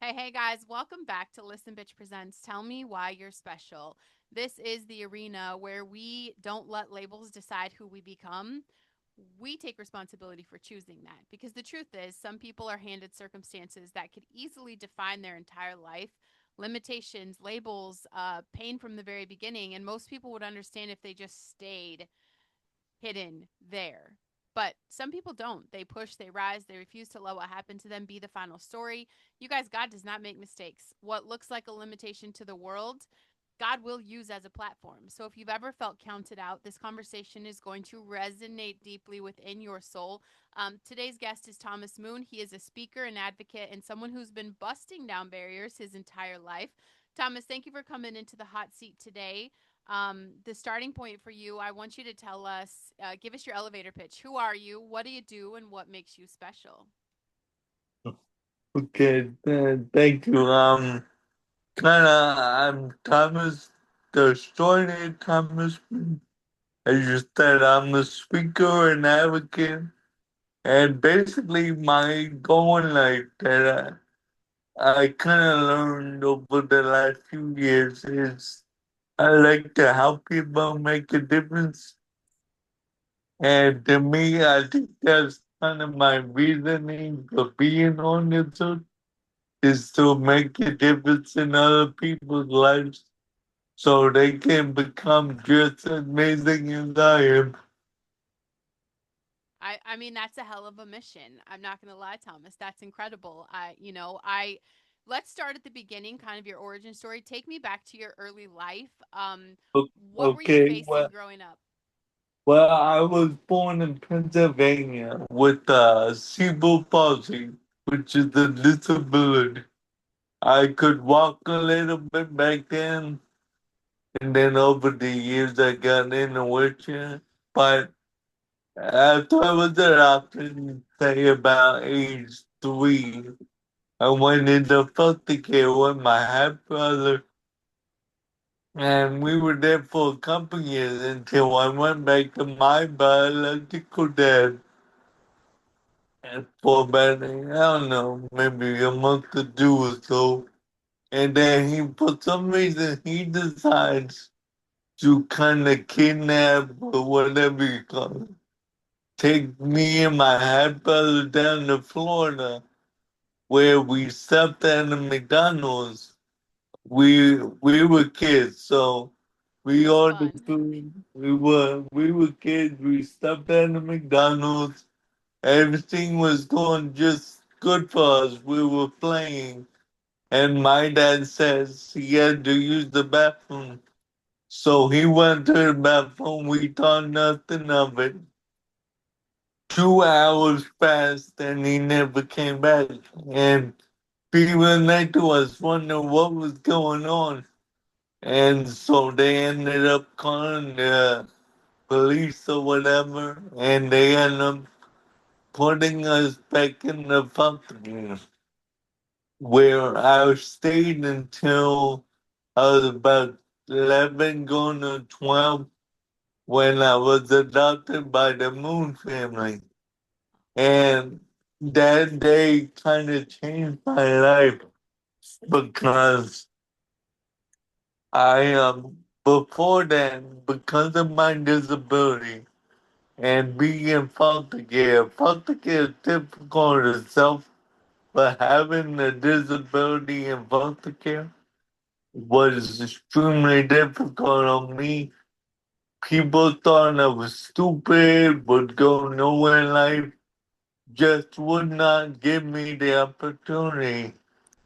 Hey guys, welcome back to Listen Bitch Presents Tell Me Why You're Special. This is the arena where we don't let labels decide who we become. We take responsibility for choosing that because the truth is, some people are handed circumstances that could easily define their entire life. Limitations, labels, pain from the very beginning, and most people would understand if they just stayed hidden there. But some people don't. They push, they rise, they refuse to let what happened to them be the final story. You guys, God does not make mistakes. What looks like a limitation to the world, God will use as a platform. So if you've ever felt counted out, this conversation is going to resonate deeply within your soul. Today's guest is Thomas Moon. He is a speaker, an advocate, and someone who's been busting down barriers his entire life. Thomas, thank you for coming into the hot seat today. The starting point for you, I want you to tell us, give us your elevator pitch. Who are you? What do you do? And what makes you special? Okay, thank you. I'm Thomas, the short name Thomas. As you said, I'm a speaker and advocate, and basically my goal in life that I kind of learned over the last few years is I like to help people make a difference, and to me, I think that's kind of my reasoning for being on this earth is to make a difference in other people's lives so they can become just as amazing as I am. I mean, that's a hell of a mission. I'm not going to lie, Thomas. That's incredible. I let's start at the beginning, kind of your origin story. Take me back to your early life. What were you Okay, facing growing up? I was born in Pennsylvania with cerebral palsy, which is a disability. I could walk a little bit back then, and then over the years I got in a wheelchair. But after I was adopted, say about age 3, I went into foster care with my half brother, and we were there for a couple years until I went back to my biological dad and for about, I don't know, maybe a month or two or so. And then for some reason, he decides to kind of kidnap or whatever you call it, take me and my half brother down to Florida where we stopped at a McDonald's. We were kids, so we That's ordered fun. food. We were kids. We stopped at the McDonald's. Everything was going just good for us. We were playing, and my dad says he had to use the bathroom. So he went to the bathroom. We thought nothing of it. 2 hours passed, and he never came back. And people next to us wondered what was going on. And so they ended up calling the police or whatever, and they ended up putting us back in the fountain where I stayed until I was about 11 going to 12 when I was adopted by the Moon family. And that day kind of changed my life because before that, because of my disability and being in foster care is difficult itself, but having a disability in foster care was extremely difficult on me. People thought I was stupid, would go nowhere in life, just would not give me the opportunity.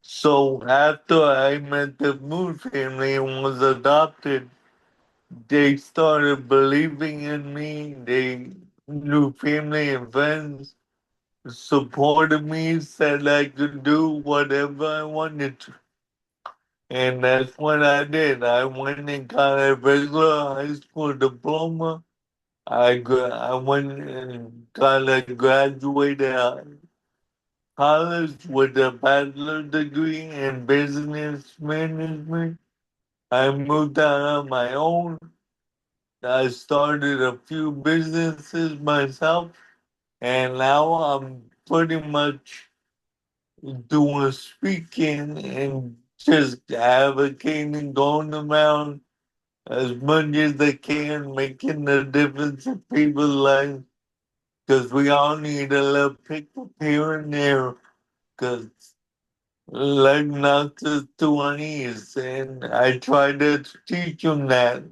So after I met the Moon family and was adopted, they started believing in me. They knew family and friends supported me, said I could do whatever I wanted to. And that's what I did. I went and got a regular high school diploma. I went and got a graduated college with a bachelor's degree in business management. I moved out on my own. I started a few businesses myself, and now I'm pretty much doing speaking and just advocating, going around as much as they can, making a difference in people's lives. Because we all need a little pick up here and there. Because life knocks us to our knees. And I try to teach them that.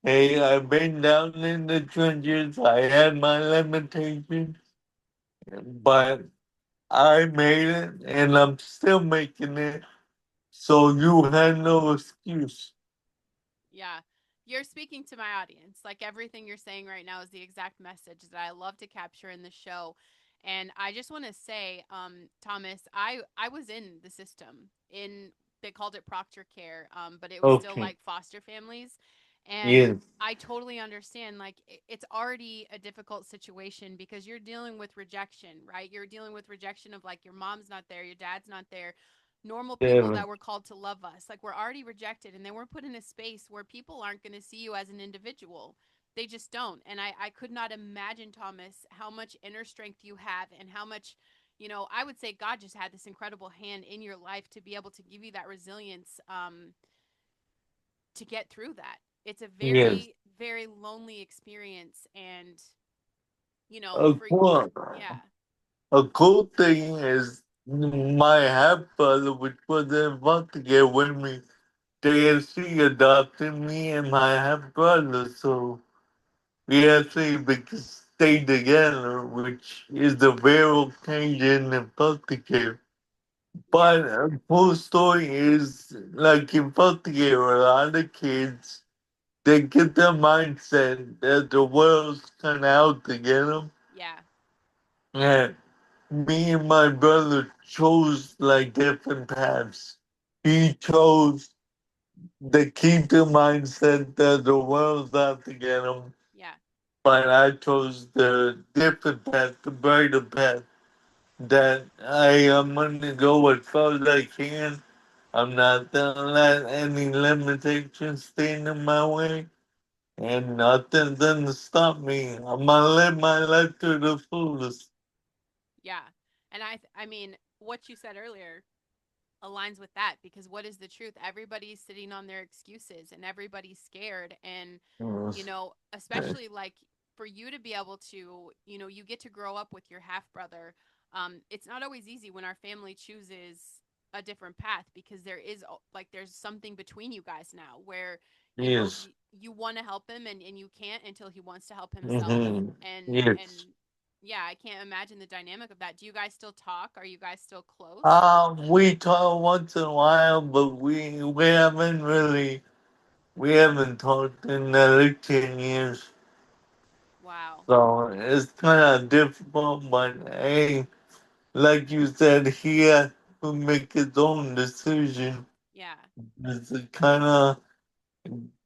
Hey, I've been down in the trenches. I had my limitations. But I made it and I'm still making it. So you had no excuse. Yeah. You're speaking to my audience. Like everything you're saying right now is the exact message that I love to capture in the show. And I just want to say, Thomas, I was in the system in they called it proctor care, but it was still Okay. like foster families. And Yes. I totally understand. Like it's already a difficult situation because you're dealing with rejection, right? You're dealing with rejection of like your mom's not there, your dad's not there, normal people Yeah. that were called to love us. Like we're already rejected and then we're put in a space where people aren't going to see you as an individual. They just don't. And I could not imagine, Thomas, how much inner strength you have and how much, I would say God just had this incredible hand in your life to be able to give you that resilience to get through that. It's a Yes. very, very lonely experience. And, A for, cool, yeah, a cool thing is my half brother, which was about to get with me, they actually adopted me and my half brother. So we actually stayed together, which is the rare occasion in foster care. yeah, But a cool story is like in foster care, a lot of kids they get their mindset that the world's kind of out to get them. yeah, And me and my brother chose like different paths. He chose the keep the mindset that the world's out to get him, yeah, but I chose the different path, the brighter path. That I am gonna go as far as I can. I'm not gonna let any limitations stand in my way. And nothing's gonna stop me. I'm gonna live my life to the fullest. yeah. And I mean, what you said earlier aligns with that because what is the truth? Everybody's sitting on their excuses and everybody's scared. And, Yes. especially like for you to be able to, you get to grow up with your half brother. It's not always easy when our family chooses a different path because there's something between you guys now where, Yes. you want to help him and you can't until he wants to help himself. Mm-hmm. And Yes. yeah, I can't imagine the dynamic of that. Do you guys still talk? Are you guys still close? We talk once in a while, but we haven't talked in another 10 years. Wow. So it's kind of difficult, but hey, like you said, he has to make his own decision. Yeah. It's kind of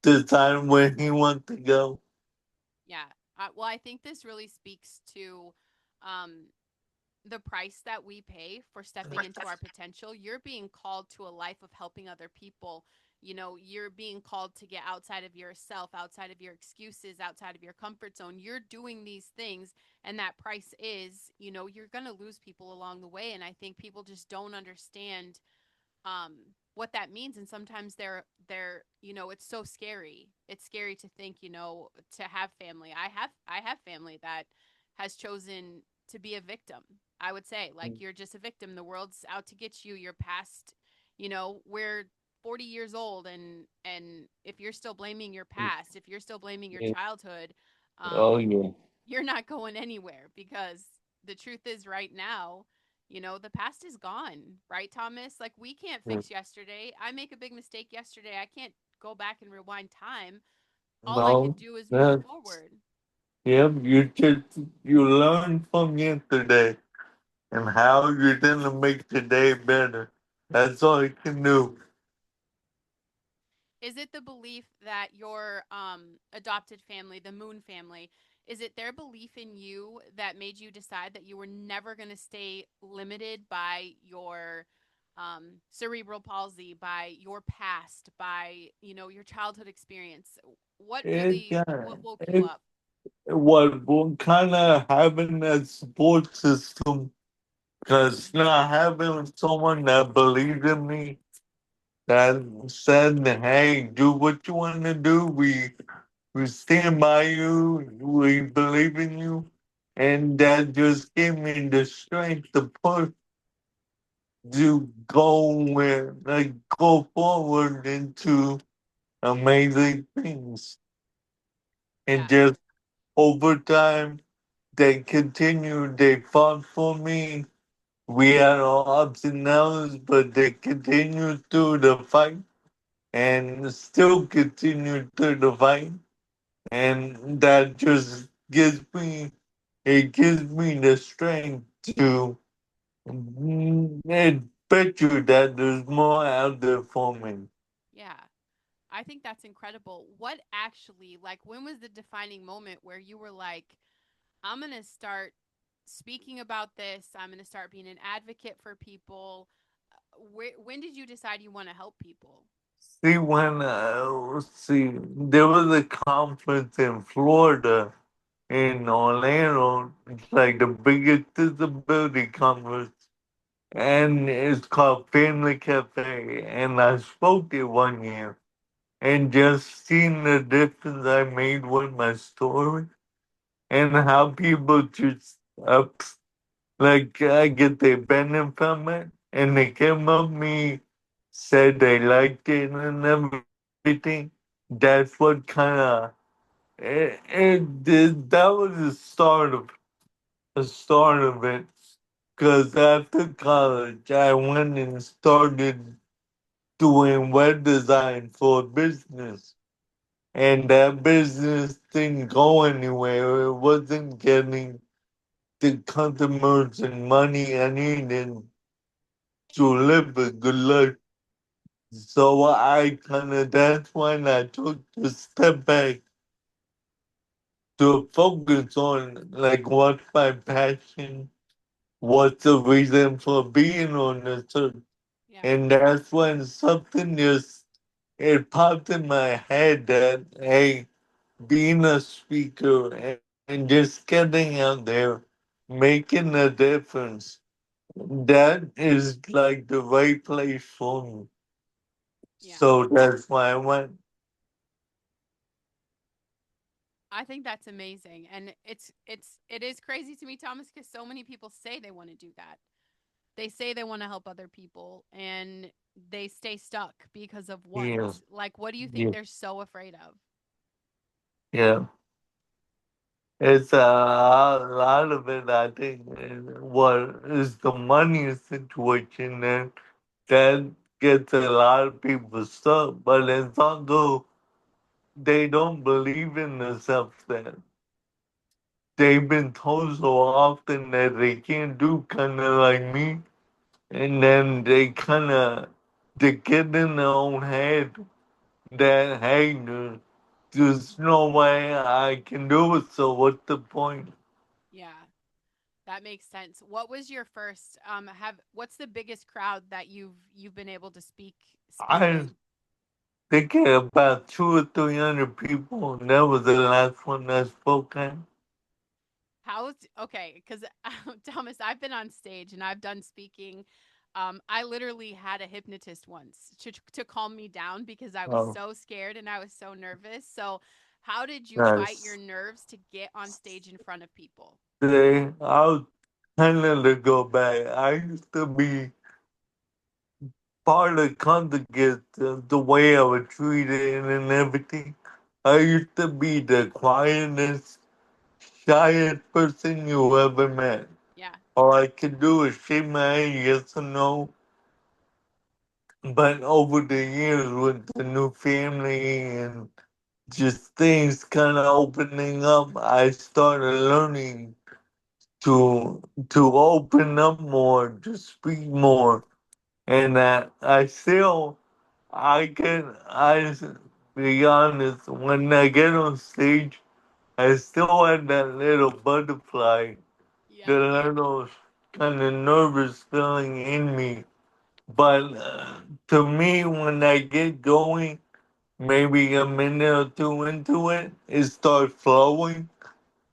decide where he wants to go. Yeah. Well, I think this really speaks to um, the price that we pay for stepping into our potential. You're being called to a life of helping other people. You're being called to get outside of yourself, outside of your excuses, outside of your comfort zone. You're doing these things, and that price is, you're going to lose people along the way. And I think people just don't understand um what that means, and sometimes they're it's so scary. It's scary to think, to have family. I have family that has chosen to be a victim. I would say, like, you're just a victim. The world's out to get you. You're past, we're 40 years old, and if you're still blaming your past, if you're still blaming your Yeah. childhood, Oh um yeah. you're not going anywhere because the truth is right now, the past is gone, right, Thomas? Like we can't fix yesterday. I make a big mistake yesterday. I can't go back and rewind time. All I can No, do is move that forward. yep. You learn from yesterday and how you're gonna make today better. That's all you can do. Is it the belief that your adopted family, the Moon family, is it their belief in you that made you decide that you were never going to stay limited by your cerebral palsy, by your past, by your childhood experience? What It really got what woke you it. up? What kind of having that support system Because not having someone that believed in me, that said, hey, do what you want to do. We stand by you. We believe in you. And that just gave me the strength to push to go forward into amazing things. And Yeah. just over time, they continued, they fought for me. We had our ups and downs, but they continued through the fight and still continue through the fight. And that just gives me the strength to bet you that there's more out there for me. Yeah. I think that's incredible. What actually, like, when was the defining moment where you were like, I'm going to start speaking about this? I'm going to start being an advocate for people. When did you decide you want to help people? See, there was a conference in Florida, in Orlando. It's like the biggest disability conference, and it's called Family Cafe. And I spoke there one year, and just seeing the difference I made with my story, and how people just like I get their benefit from it, and they came up to me, said they liked it and everything. That's what kind of that was the start of it. Because after college, I went and started doing web design for a business, and that business didn't go anywhere. It wasn't getting the customers and money I needed to live a good life. So that's when I took the step back to focus on like what's my passion, what's the reason for being on this earth. Yeah. And that's when something just it popped in my head that hey, being a speaker and just getting out there, making a difference, that is like the right place for me. Yeah. So that's why I went. I think that's amazing. And it is crazy to me, Thomas, because so many people say they want to do that. They say they want to help other people and they stay stuck because of what? Yeah, Like, what do you think yeah, they're so afraid of? yeah. It's a lot of it. I think what is the money situation, and that gets a lot of people stuck. But it's also they don't believe in themselves. That they've been told so often that they can't do kind of like me, and then they get in their own head that hey, there's no way I can do it. So what's the point? Yeah, that makes sense. What was your first have what's the biggest crowd that you've been able to speak I in? think about 200 or 300 people, and that was the last one I spoke at. How's okay? Because Thomas, I've been on stage and I've done speaking. I literally had a hypnotist once to calm me down because I was Oh, so scared and I was so nervous. So, how did you fight your nice. nerves to get on stage in front of people? I'll kind of to go back. I used to be part of congregate the way I was treated and everything. I used to be the quietest, shyest person you ever met. Yeah, All I could do is shake my head yes or no. But over the years with the new family and just things kind of opening up, I started learning to open up more, to speak more, and I still I be honest when I get on stage, I still have that little butterfly, the yeah, little kind of nervous feeling in me. But to me, when I get going, maybe a minute or two into it, it starts flowing.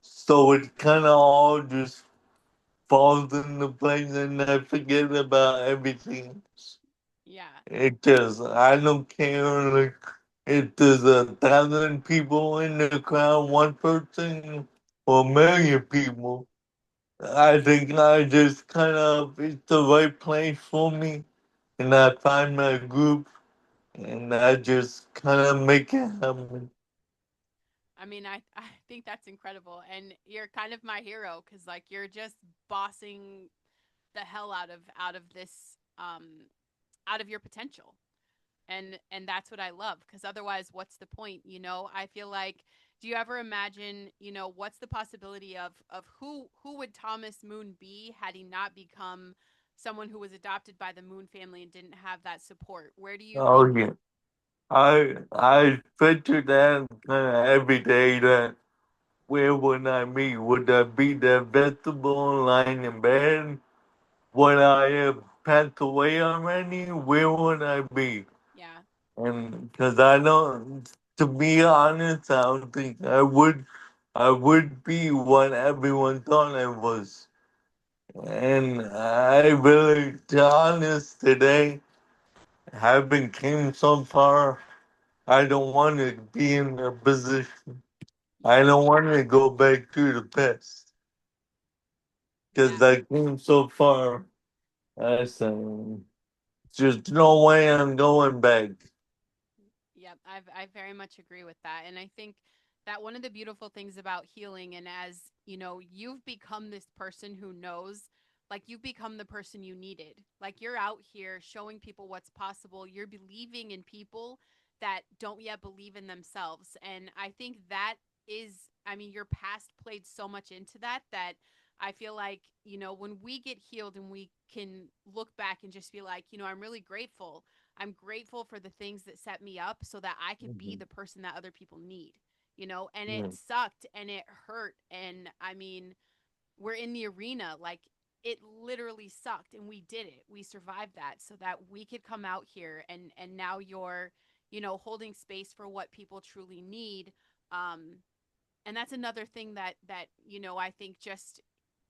So it kind of all just falls into place and I forget about everything. Yeah. It just, I don't care like, if there's 1,000 people in the crowd, one person, or 1,000,000 people. I think I just kind of, it's the right place for me. And I find my group and I just kind of make it happen. I mean, I think that's incredible. And you're kind of my hero because like you're just bossing the hell out of this out of your potential. And that's what I love because otherwise what's the point, you know? I feel like do you ever imagine, you know, what's the possibility of who would Thomas Moon be had he not become someone who was adopted by the Moon family and didn't have that support? Where do you Oh think yeah. I picture that kind of every day that where would I be? Would I be that vegetable lying in bed? Would I have passed away already? Where would I be? yeah, And because I don't, to be honest, I don't think I would be what everyone thought I was. And I really, to be honest, today, having came so far, I don't want to be in a position. I yeah, don't want to go back to the past because yeah. I came so far. I said, there's no way I'm going back. Yep, I very much agree with that. And I think that one of the beautiful things about healing and as, you know, you've become this person who knows like you've become the person you needed. Like you're out here showing people what's possible. You're believing in people that don't yet believe in themselves. And I think that is I mean your past played so much into that that I feel like, you know, when we get healed and we can look back and just be like, you know, I'm really grateful. I'm grateful for the things that set me up so that I could be Mhm. the person that other people need, you know? And it Yeah. sucked and it hurt. And I mean, we're in the arena. Like, it literally sucked and we did it. We survived that so that we could come out here and now you're, you know, holding space for what people truly need. Um, and that's another thing that you know I think just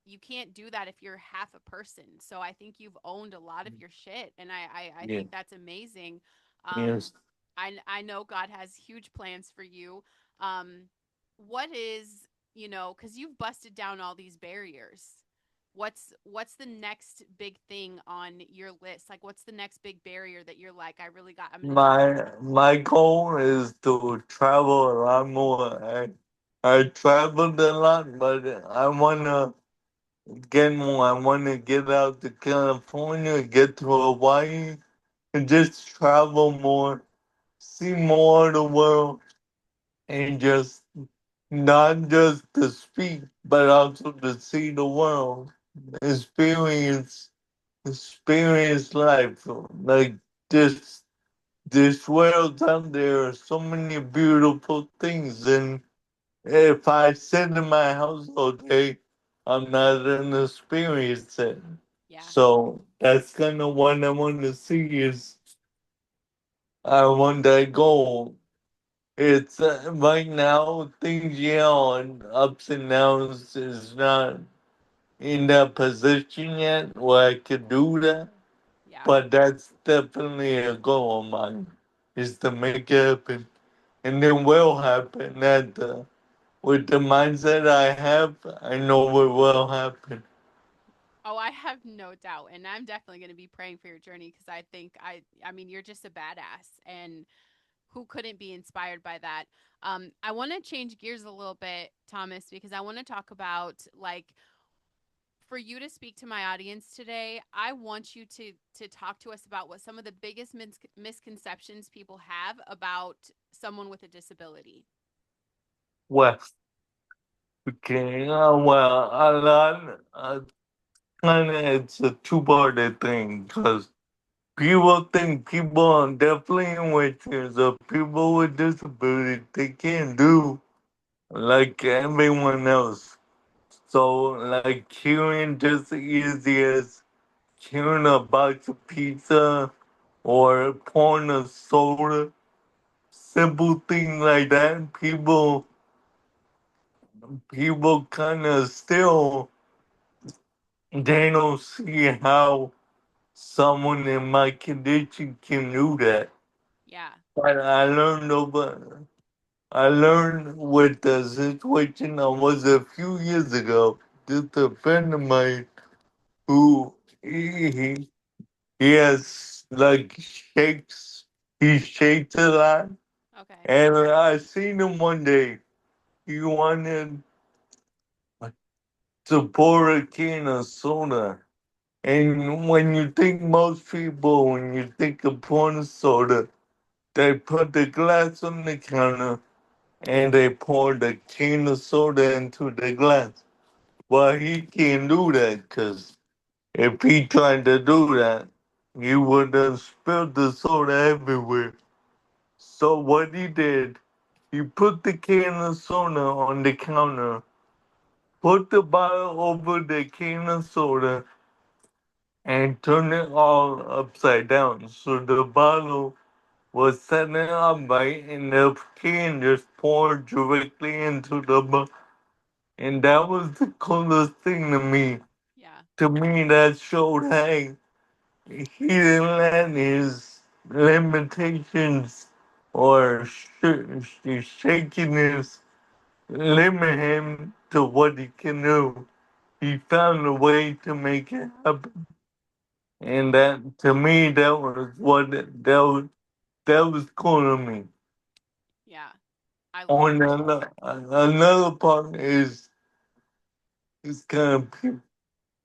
you can't do that if you're half a person. So I think you've owned a lot of your shit, and I Yeah. think that's amazing. um Yes. I know God has huge plans for you. um what is, you know, because you've busted down all these barriers, what's the next big thing on your list? Like what's the next big barrier that you're like, I really got, I'm gonna jump over? My goal is to travel a lot more. I traveled a lot, but I wanna get more. I wanna get out to California, get to Hawaii, and just travel more, see more of the world, and just not just to speak, but also to see the world, experience experience life. Like this this world out there are so many beautiful things, and if I sit in my house all day, I'm not gonna experience it. Yeah, So that's kind of what I want to see is I want that goal. It's right now things, and ups and downs is not in that position yet where I could do that. yeah. But that's definitely a goal of mine is to make it happen. And it will happen. That with the mindset I have, I know it will happen. Oh, I have no doubt, and I'm definitely going to be praying for your journey because I think I mean, you're just a badass, and who couldn't be inspired by that? I want to change gears a little bit, Thomas, because I want to talk about like for you to speak to my audience today. I want you to talk to us about what some of the biggest misconceptions people have about someone with a disability. Well, okay. Well, a lot. Kind of, it's a two-parted thing because people think people are definitely in wheelchairs or people with disabilities they can't do like everyone else. So, like queuing just as easy as queuing a box of pizza or pouring a soda, simple things like that. People kind of still they don't see how someone in my condition can do that. Yeah. But I learned with the situation I was a few years ago. Just a friend of mine who he has like shakes. He shakes a lot, Okay. and I seen him one day. He wanted to pour a can of soda. And when you think most people, when you think of pouring soda, they put the glass on the counter and they pour the can of soda into the glass. Well, he can't do that because if he tried to do that, he would have spilled the soda everywhere. So what he did, he put the can of soda on the counter, put the bottle over the can of soda, and turned it all upside down. So the bottle was setting upright and the can just poured directly into the bottle. And that was the coolest thing to me. Yeah. To me, that showed, hey, he didn't let his limitations or shakiness limit him to what he can do. He found a way to make it happen. And that, to me, that was cool to me. Yeah. I love On that. another part is kind of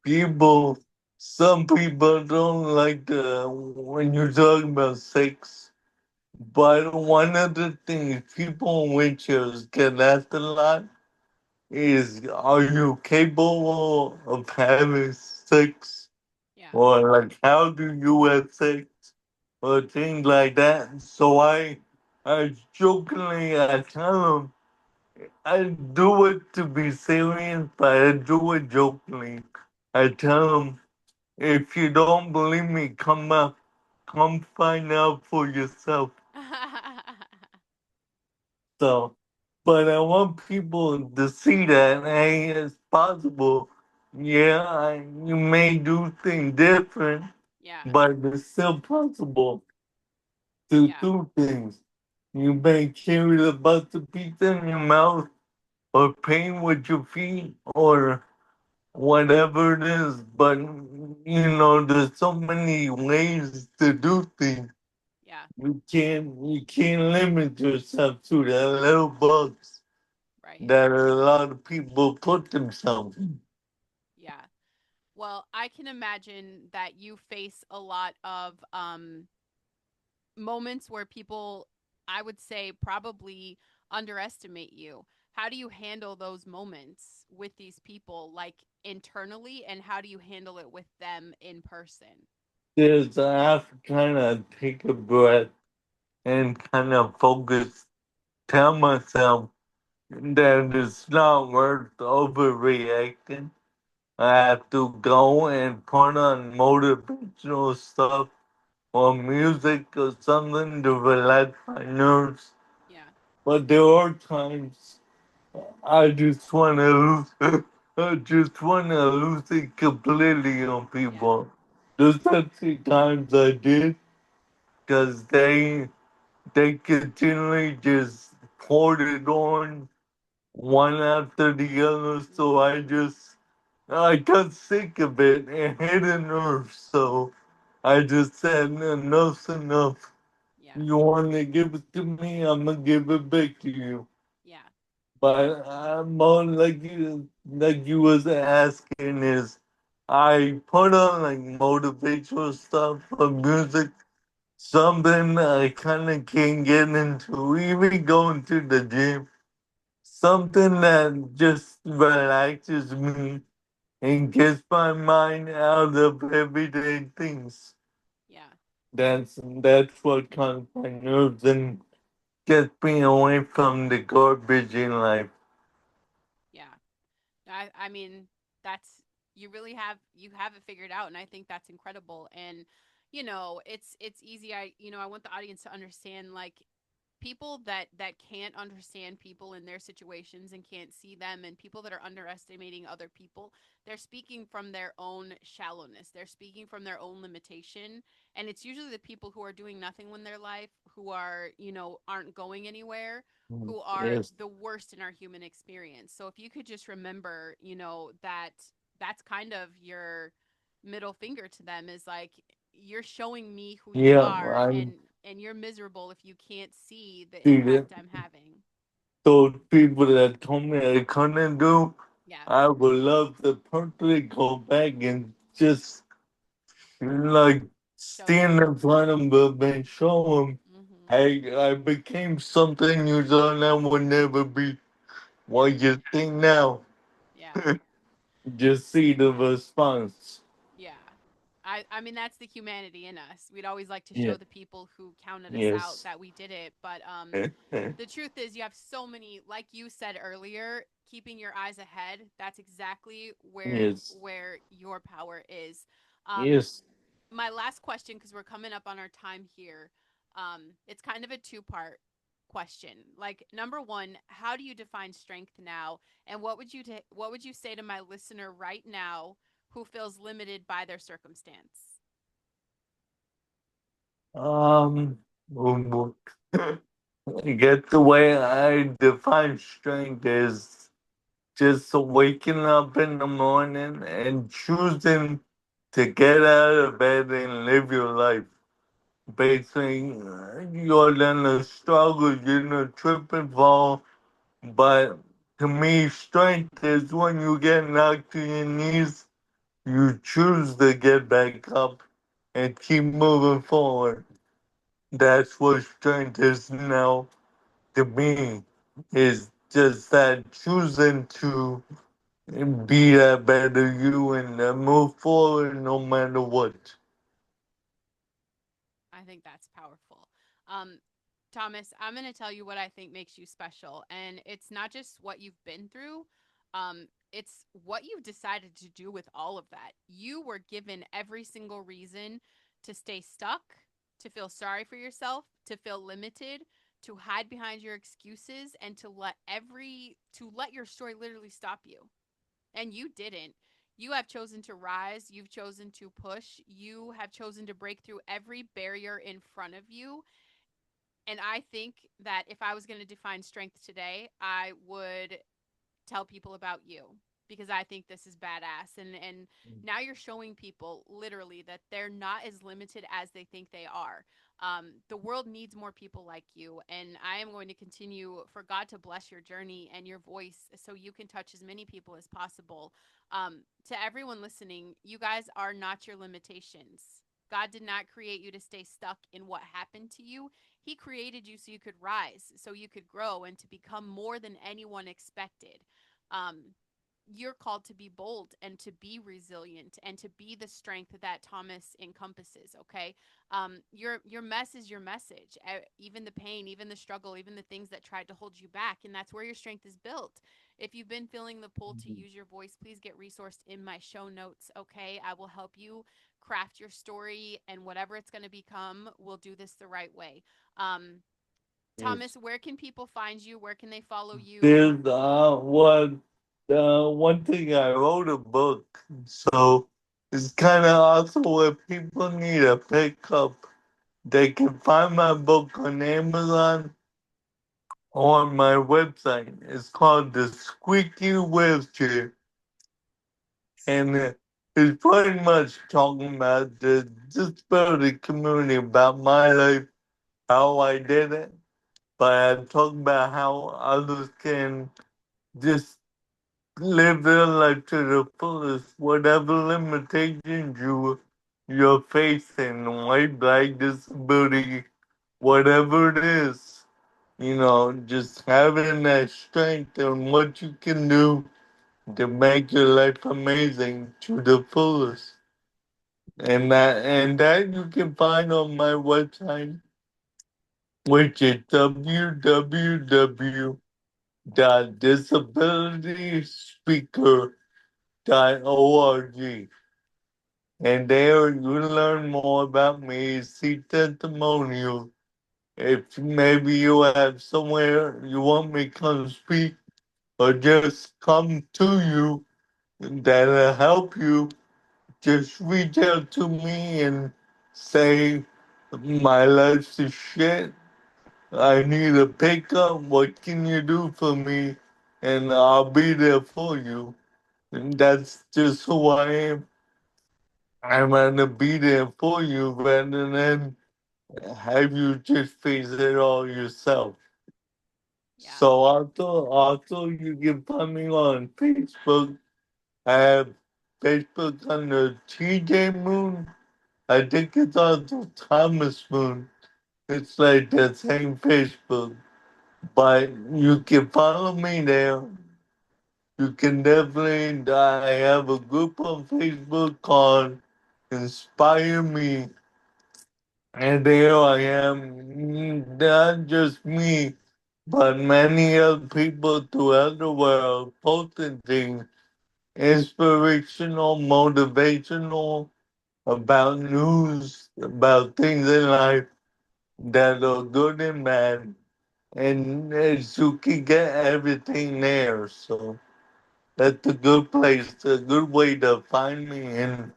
people. Some people don't like the when you're talking about sex. But one of the things people in wheelchairs get asked a lot is, "Are you capable of having sex?" Yeah. Or like, "How do you have sex?" Or things like that. So I jokingly I tell them I do it to be serious, but I do it jokingly. I tell them, if you don't believe me, come find out for yourself. So, but I want people to see that, hey, it's possible. Yeah, you may do things different, Yeah. but it's still possible to Yeah. do things. You may carry the bus of pizza in your mouth, or paint with your feet, or whatever it is. But there's so many ways to do things. Yeah. You can't limit yourself to that little box Right. that a lot of people put themselves in. Yeah. Well, I can imagine that you face a lot of moments where people, I would say, probably underestimate you. How do you handle those moments with these people, like internally, and how do you handle it with them in person? I have to kind of take a breath and kind of focus, tell myself that it's not worth overreacting. I have to go and put on motivational stuff or music or something to relax my nerves. Yeah. But there are times I just want to lose. I just want to lose it completely on Yeah. people. There's such times I did because they continually just poured it on one after the other. So I got sick of it and hit a nerve. So I just said, enough's enough. Yeah. You want to give it to me? I'm gonna give it back to you. Yeah. But I'm more like you was asking is, I put on like motivational stuff for music, something I kind of can't get into, even going to the gym, something that just relaxes me and gets my mind out of everyday things. Yeah. That's what calms my nerves and gets me away from the garbage in life. Yeah. I mean, that's, you really have it figured out, and I think that's incredible. And it's easy. I want the audience to understand, like, people that can't understand people in their situations and can't see them, and people that are underestimating other people, they're speaking from their own shallowness, they're speaking from their own limitation. And it's usually the people who are doing nothing with their life, who are, aren't going anywhere, who are Yes. the worst in our human experience. So if you could just remember, that that's kind of your middle finger to them, is like, you're showing me who you Yeah, are, I'm and you're miserable if you can't see the see that impact I'm having. those people that told me I couldn't do, Yeah. I would love to personally go back and just like Show them. stand in front of them and show them, Mhm. hey, I became something you thought I would never be. What Right. you think now? Yeah. Just see the response. Yeah. I mean, that's the humanity in us. We'd always like to Yeah. show the people who counted us out Yes. that we did it, but the truth is, you have so many, like you said earlier, keeping your eyes ahead. That's exactly Yes. where your power is. Um Yes. my last question, because we're coming up on our time here, it's kind of a two-part question. Like, number one, how do you define strength now, and what would you say to my listener right now who feels limited by their circumstance? Um, I get the way I define strength is just waking up in the morning and choosing to get out of bed and live your life. Basically, you're gonna struggle, you're gonna trip and fall, but to me, strength is when you get knocked to your knees, you choose to get back up and keep moving forward. That's what strength is now to me, is just that choosing to be that better you and move forward no matter what. I think that's powerful. Um, Thomas, I'm going to tell you what I think makes you special. And it's not just what you've been through, it's what you've decided to do with all of that. You were given every single reason to stay stuck, to feel sorry for yourself, to feel limited, to hide behind your excuses, and to let your story literally stop you. And you didn't. You have chosen to rise, you've chosen to push, you have chosen to break through every barrier in front of you. And I think that if I was going to define strength today, I would tell people about you, because I think this is badass. And now you're showing people literally that they're not as limited as they think they are. The world needs more people like you, and I am going to continue for God to bless your journey and your voice so you can touch as many people as possible. To everyone listening, you guys are not your limitations. God did not create you to stay stuck in what happened to you. He created you so you could rise, so you could grow, and to become more than anyone expected. um, you're called to be bold and to be resilient and to be the strength that Thomas encompasses. Okay, your mess is your message. Even the pain, even the struggle, even the things that tried to hold you back, and that's where your strength is built. If you've been feeling the pull to use your voice, please get resourced in my show notes. Okay, I will help you craft your story, and whatever it's going to become, we'll do this the right way. Um, Yes. Thomas, where can people find you? Where can they follow you? There's one thing I wrote a book, so it's kind of also what people need to pick up. They can find my book on Amazon or on my website. It's called The Squeaky Wheelchair, and it's pretty much talking about the disability community, about my life, how I did it, but I talk about how others can just live their life to the fullest, whatever limitations you're facing, white, black, disability, whatever it is. Just having that strength and what you can do to make your life amazing to the fullest. And that you can find on my website, which is www.disabilityspeaker.org. And there you learn more about me, see testimonials, If maybe you have somewhere you want me to come speak or just come to you that'll help you, just reach out to me and say, my life's a shit. I need a pickup. What can you do for me? And I'll be there for you. And that's just who I am. I'm gonna be there for you rather than have you just face it all yourself. Yeah. So also you can find me on Facebook. I have Facebook under TJ Moon. I think it's also Thomas Moon. It's like the same Facebook. But you can follow me there. You can definitely, I have a group on Facebook called Inspire Me. And there I am, not just me, but many other people throughout the world posting things inspirational, motivational, about news, about things in life that are good and bad. And you can get everything there. So that's a good place, a good way to find me and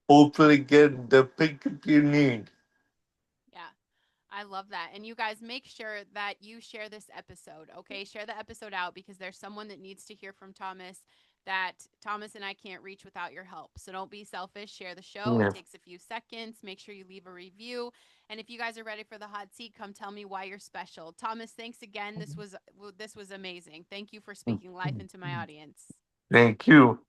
hopefully get the pickup you need. Yeah. I love that. And you guys make sure that you share this episode, okay? Share the episode out because there's someone that needs to hear from Thomas that Thomas and I can't reach without your help. So don't be selfish. Share the show. It Yeah. takes a few seconds. Make sure you leave a review. And if you guys are ready for the hot seat, come tell me why you're special. Thomas, thanks again. This was amazing. Thank you for speaking life into my audience. Thank you.